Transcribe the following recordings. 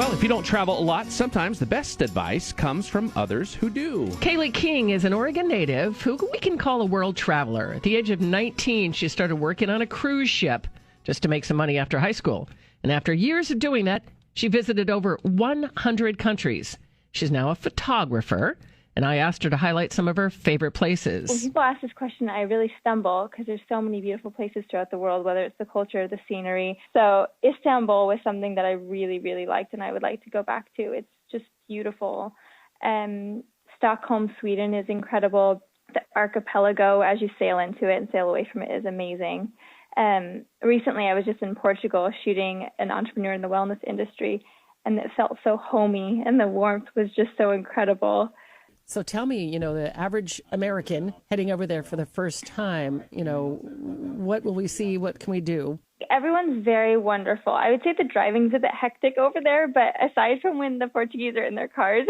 Well, if you don't travel a lot, sometimes the best advice comes from others who do. Kayleigh King is an Oregon native who we can call a world traveler. At the age of 19, she started working on a cruise ship just to make some money after high school. And after years of doing that, she visited over 100 countries. She's now a photographer, and I asked her to highlight some of her favorite places. When people ask this question, I really stumble because there's so many beautiful places throughout the world, whether it's the culture or the scenery. So Istanbul was something that I really, really liked and I would like to go back to. It's just beautiful. Stockholm, Sweden is incredible. The archipelago, as you sail into it and sail away from it, is amazing. Recently, I was just in Portugal shooting an entrepreneur in the wellness industry, and it felt so homey, and the warmth was just so incredible. So tell me, the average American heading over there for the first time, what will we see? What can we do? Everyone's very wonderful. I would say the driving's a bit hectic over there, but aside from when the Portuguese are in their cars,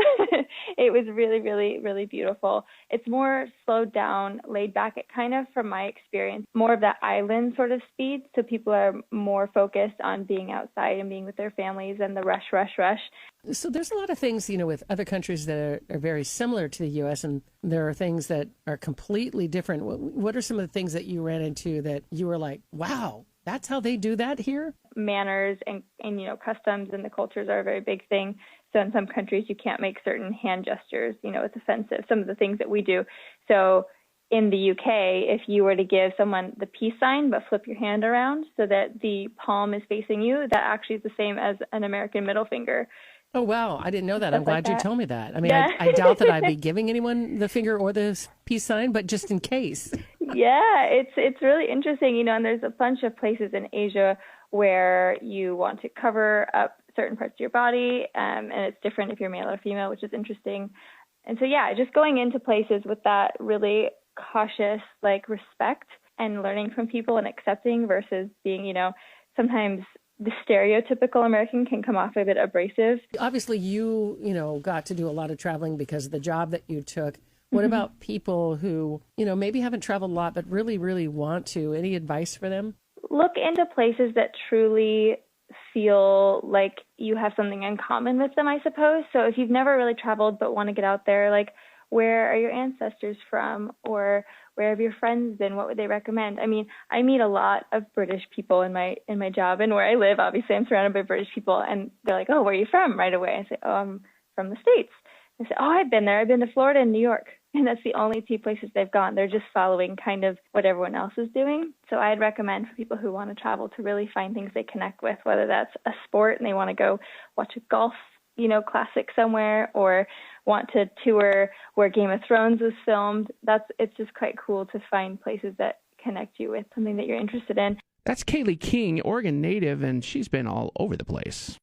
it was really, really, really beautiful. It's more slowed down, laid back. It kind of, from my experience, more of that island sort of speed. So people are more focused on being outside and being with their families and the rush, rush, rush. So there's a lot of things, with other countries that are very similar to the U.S., and there are things that are completely different. What are some of the things that you ran into that you were like, wow, that's how they do that here? Manners and customs and the cultures are a very big thing. So in some countries, you can't make certain hand gestures. It's offensive, some of the things that we do. So in the UK, if you were to give someone the peace sign but flip your hand around so that the palm is facing you, that actually is the same as an American middle finger. Oh, wow. I didn't know that. I'm glad you told me that. I mean, yeah. I doubt that I'd be giving anyone the finger or the peace sign, but just in case. Yeah, it's really interesting, and there's a bunch of places in Asia where you want to cover up certain parts of your body, and it's different if you're male or female, which is interesting. And so, yeah, just going into places with that really cautious, respect and learning from people and accepting versus being, sometimes the stereotypical American can come off a bit abrasive. Obviously, you got to do a lot of traveling because of the job that you took. What about people who, maybe haven't traveled a lot, but really, really want to? Any advice for them? Look into places that truly feel like you have something in common with them, I suppose. So if you've never really traveled but want to get out there, where are your ancestors from? Or where have your friends been? What would they recommend? I mean, I meet a lot of British people in my job, and where I live, obviously, I'm surrounded by British people, and they're like, "Oh, where are you from?" Right away. I say, "Oh, I'm from the States." I say, "Oh, I've been there. I've been to Florida and New York." And that's the only two places they've gone. They're just following kind of what everyone else is doing. So I'd recommend for people who want to travel to really find things they connect with, whether that's a sport and they want to go watch a golf, classic somewhere, or want to tour where Game of Thrones was filmed. It's just quite cool to find places that connect you with something that you're interested in. That's Kayleigh King, Oregon native, and she's been all over the place.